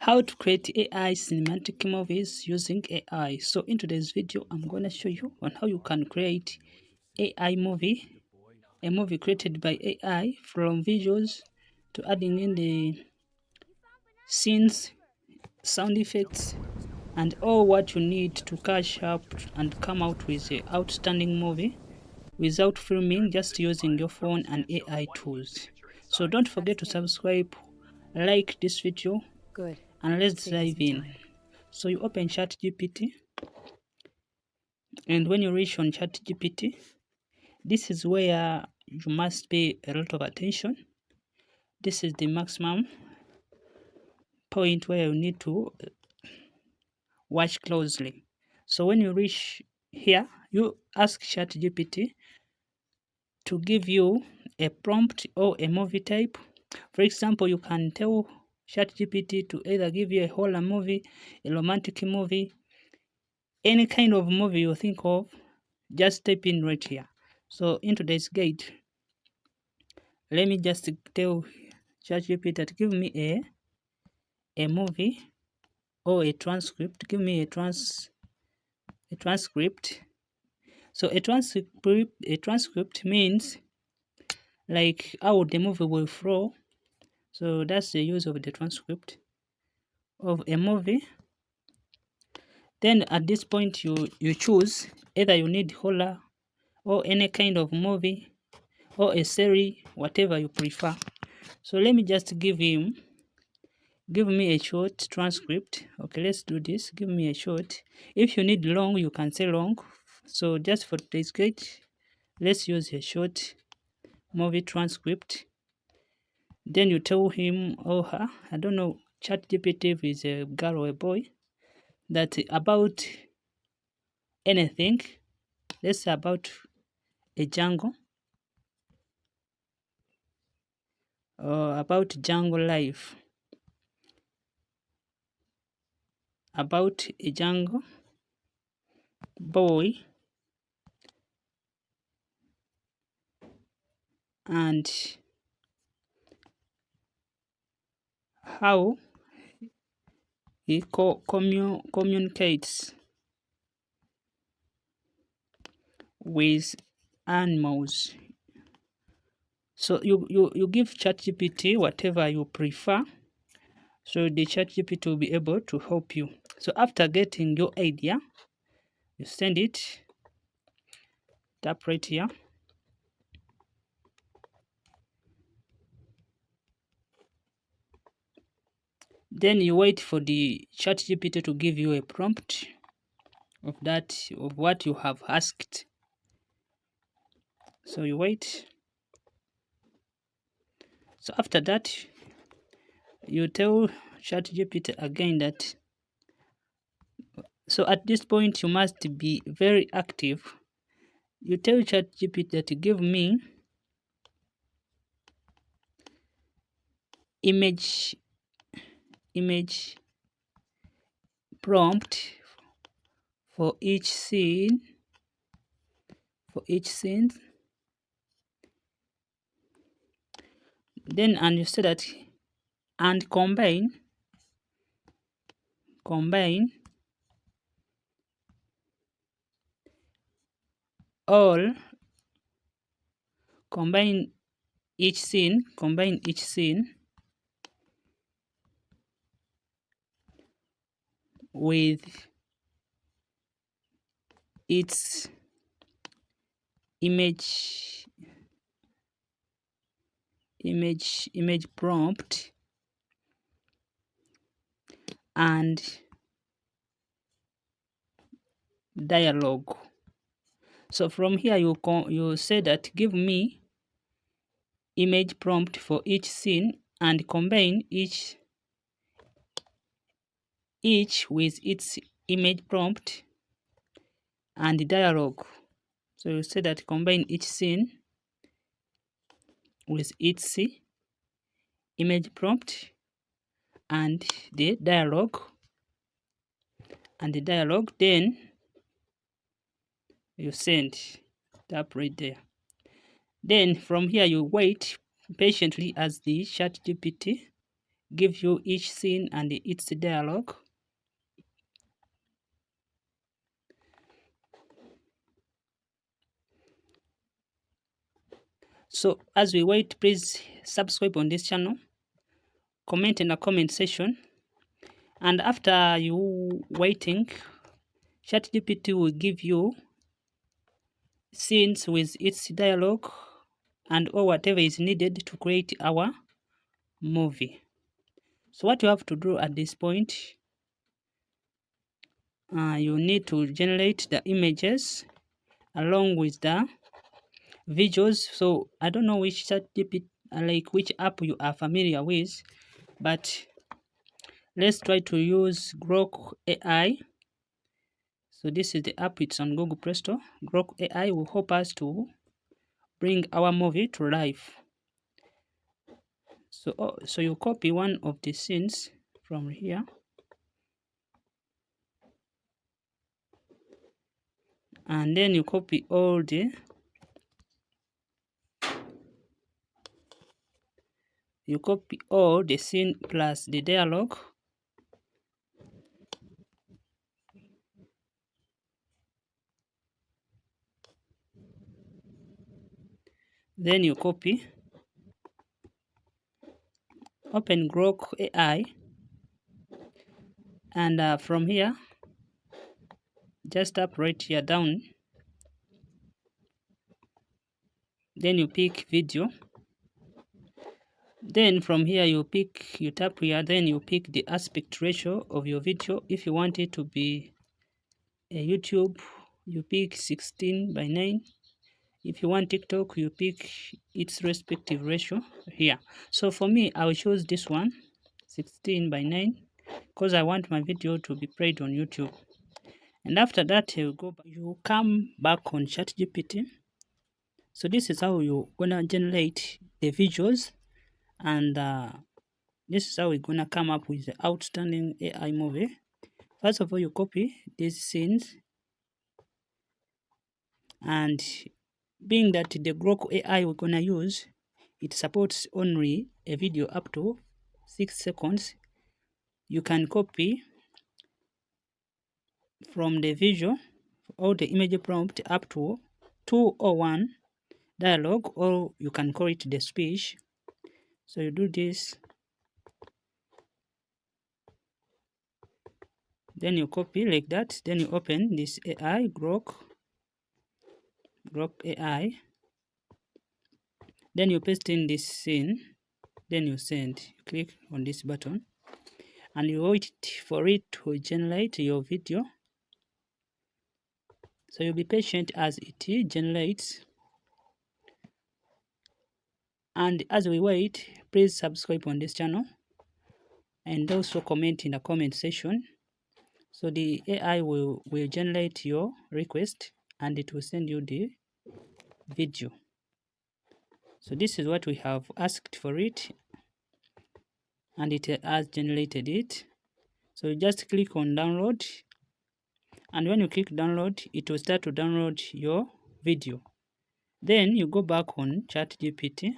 How to create AI cinematic movies using AI. So in today's video, I'm going to show you on how you can create AI movie, a movie created by AI, from visuals to adding in the scenes, sound effects, and all what you need to catch up and come out with an outstanding movie without filming, just using your phone and AI tools. So don't forget to subscribe, like this video, Good. and let's Save us dive some in. time. So you open ChatGPT, and when you reach on ChatGPT, this is where you must pay a lot of attention. This is the maximum point where you need to watch closely. So when you reach here, you ask ChatGPT to give you a prompt or a movie type. For example, you can tell ChatGPT to either give you a horror movie, a romantic movie, any kind of movie you think of, just type in right here. So in today's guide, let me just tell ChatGPT that give me a movie or a transcript. Give me a transcript. So a transcript means like how the movie will flow. So that's the use of the transcript of a movie. Then at this point you choose either you need horror or any kind of movie or a series, whatever you prefer. So let me just give me a short transcript. Okay, let's do this. Give me a short. If you need long, you can say long. So just for today's guide, let's use a short movie transcript. Then you tell him or her, I don't know, ChatGPT if it's a girl or a boy, that about anything. Let's say about a jungle or about jungle life. About a jungle boy and how he communicates with animals. So you give ChatGPT whatever you prefer. So the ChatGPT will be able to help you. So after getting your idea, you send it, tap right here. Then you wait for the ChatGPT to give you a prompt of what you have asked. So you wait. So after that, you tell ChatGPT again that. So at this point, you must be very active. You tell ChatGPT that to give me image prompt for each scene. Then and you say that and combine all combine combine each scene with its image prompt and dialogue. So from here you say that give me image prompt for each scene and combine each with its image prompt and dialogue. So you say that combine each scene with its image prompt and the dialogue then you send, tap right there. Then from here you wait patiently as the ChatGPT give you each scene and its dialogue. So as we wait, please subscribe on this channel, comment in the comment section, and after you waiting, ChatGPT will give you scenes with its dialogue and or whatever is needed to create our movie. So what you have to do at this point, you need to generate the images along with the visuals. So I don't know which ChatGPT, like which app you are familiar with, but let's try to use Grok AI. So this is the app, it's on Google Play Store. Grok AI will help us to bring our movie to life. So you copy one of the scenes from here, and then you copy all the scene plus the dialogue. Then you copy, open Grok AI, and from here, just tap right here down. Then you pick video. Then from here you tap here, then you pick the aspect ratio of your video. If you want it to be a YouTube, you pick 16 by 9. If you want TikTok, you pick its respective ratio here. So for me, I will choose this one, 16 by 9, because I want my video to be played on YouTube. And after that, you come back on ChatGPT. So this is how you're gonna generate the visuals, and this is how we're gonna come up with the outstanding AI movie. First of all, you copy these scenes, and being that the Grok AI we're gonna use, it supports only a video up to 6 seconds. You can copy from the visual or the image prompt up to 201 dialogue, or you can call it the speech. So you do this, then you copy like that, then you open this AI Grok AI, then you paste in this scene, then you send. You click on this button and you wait for it to generate your video. So you'll be patient as it generates. And as we wait, please subscribe on this channel and also comment in the comment section. So the AI will generate your request and it will send you the video. So this is what we have asked for it, and it has generated it. So you just click on download, and when you click download, it will start to download your video. Then you go back on ChatGPT.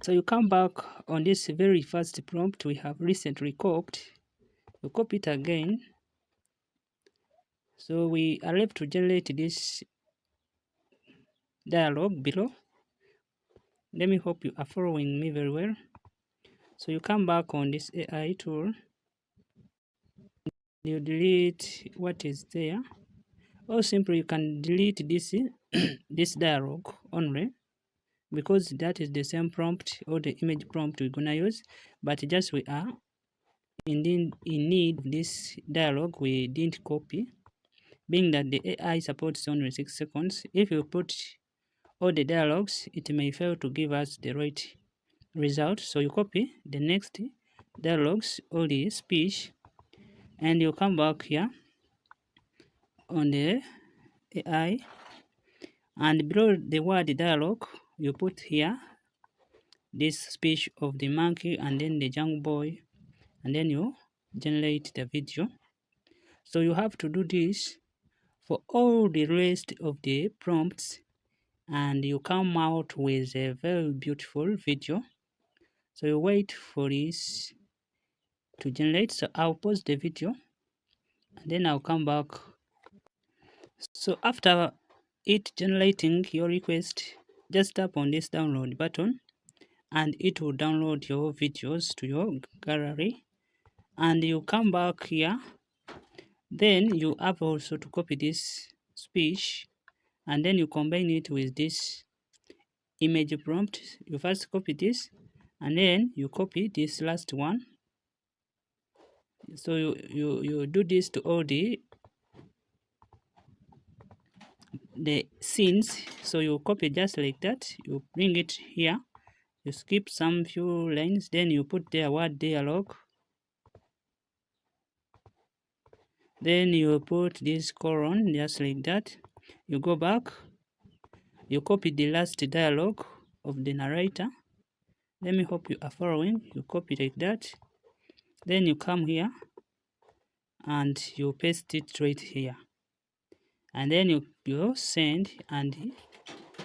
So you come back on this very first prompt we have recently copied. You copy it again. So we are left to generate this dialogue below. Let me hope you are following me very well. So you come back on this AI tool. You delete what is there. Or simply you can delete this this dialogue only, because that is the same prompt or the image prompt we're gonna use, but just we are in need of this dialogue we didn't copy, being that the AI supports only 6 seconds. If you put all the dialogues, it may fail to give us the right result. So you copy the next dialogues or the speech, and you come back here on the AI, and below the word dialogue you put here this speech of the monkey and then the young boy, and then you generate the video. So you have to do this for all the rest of the prompts, and you come out with a very beautiful video. So you wait for this to generate. So I'll pause the video and then I'll come back. So after it generating your request, just tap on this download button and it will download your videos to your gallery. And you come back here, then you have also to copy this speech and then you combine it with this image prompt. You first copy this and then you copy this last one. So you do this to all the scenes. So you copy just like that, you bring it here, you skip some few lines, then you put there word dialogue, then you put this colon just like that, you go back, you copy the last dialogue of the narrator. Let me hope you are following. You copy like that, then you come here and you paste it right here, and then you send and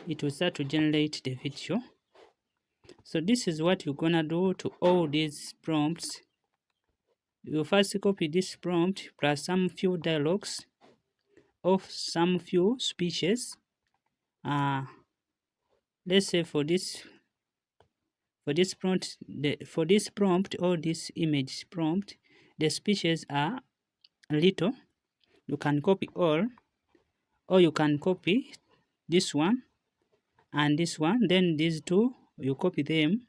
it will start to generate the video. So this is what you're gonna do to all these prompts. You first copy this prompt plus some few dialogues of some few speeches. Let's say for this prompt or this image prompt, the speeches are little. You can copy all, or you can copy this one and this one. Then these two you copy them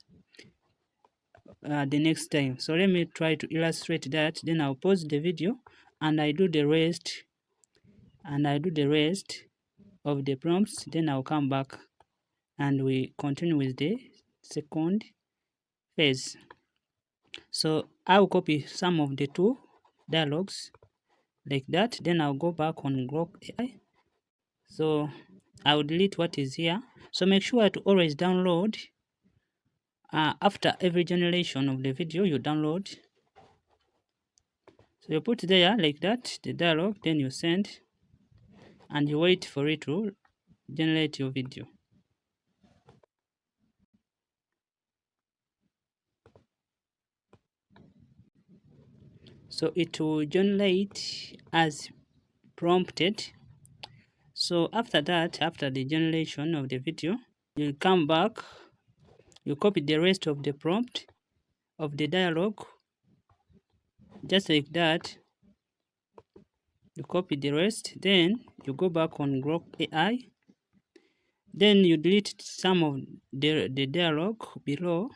the next time. So let me try to illustrate that. Then I'll pause the video and I do the rest of the prompts. Then I'll come back and we continue with the second phase. So I'll copy some of the two dialogues like that. Then I'll go back on Grok AI. So I'll delete what is here. So make sure to always download after every generation of the video you download. So you put there like that the dialogue, then you send and you wait for it to generate your video. So it will generate as prompted. So after that, after the generation of the video, you come back, you copy the rest of the prompt of the dialogue just like that. You copy the rest, then you go back on Grok AI, then you delete some of the dialogue below.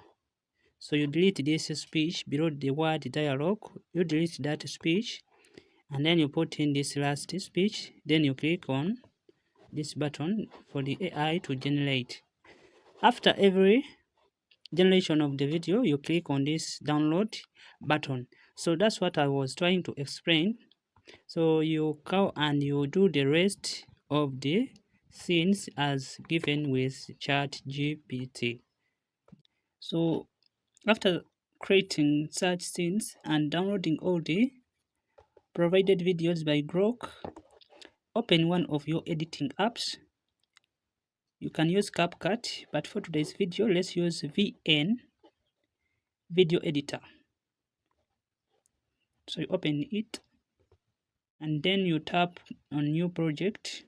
So you delete this speech below the word dialogue, you delete that speech, and then you put in this last speech, then you click on this button for the AI to generate. After every generation of the video, you click on this download button. So that's what I was trying to explain. So you go and you do the rest of the scenes as given with ChatGPT. So after creating such scenes and downloading all the provided videos by Grok, open one of your editing apps. You can use CapCut, but for today's video, let's use VN Video Editor. So you open it and then you tap on New Project.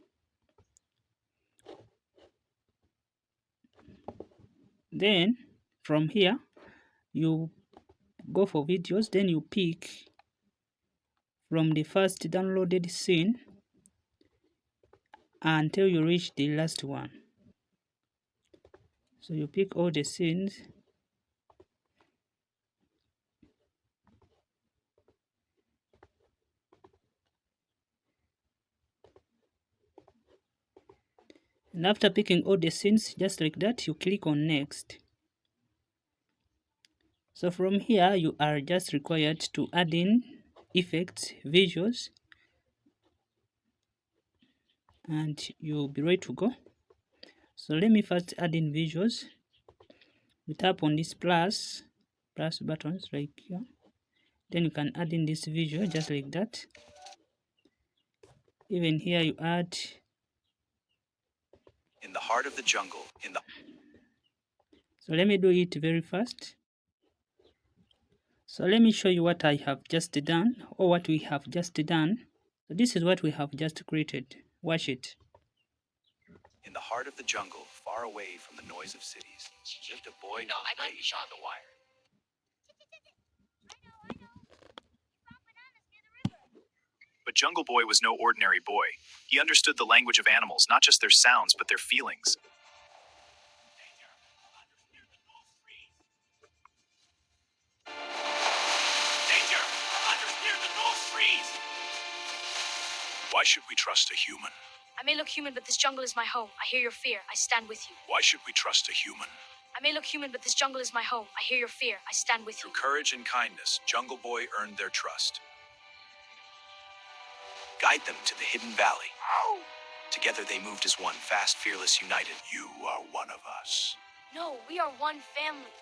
Then from here, you go for videos, then you pick from the first downloaded scene until you reach the last one. So you pick all the scenes. And after picking all the scenes just like that, you click on next. So from here, you are just required to add in effects, visuals, and you'll be ready to go. So let me first add in visuals. You tap on this plus buttons right here. Then you can add in this visual just like that. Even here you add in the heart of the jungle. So let me do it very fast. So let me show you what I have just done, or what we have just done. So this is what we have just created. Watch it. In the heart of the jungle, far away from the noise of cities, lived a boy named on the wire. But Jungle Boy was no ordinary boy. He understood the language of animals, not just their sounds, but their feelings. Danger! Hunters near the North Freeze! Why should we trust a human? I may look human, but this jungle is my home. I hear your fear. I stand with you. Why should we trust a human? I may look human, but this jungle is my home. I hear your fear. I stand with you. Through courage and kindness, Jungle Boy earned their trust. Guide them to the hidden valley. Together they moved as one, fast, fearless, united. You are one of us. No, we are one family.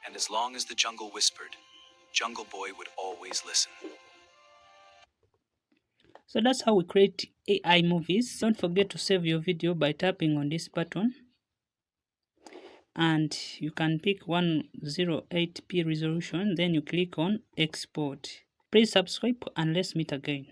And as long as the jungle whispered, Jungle Boy would always listen. So that's how we create AI movies. Don't forget to save your video by tapping on this button. And you can pick 108p resolution, then you click on export. Please subscribe and let's meet again.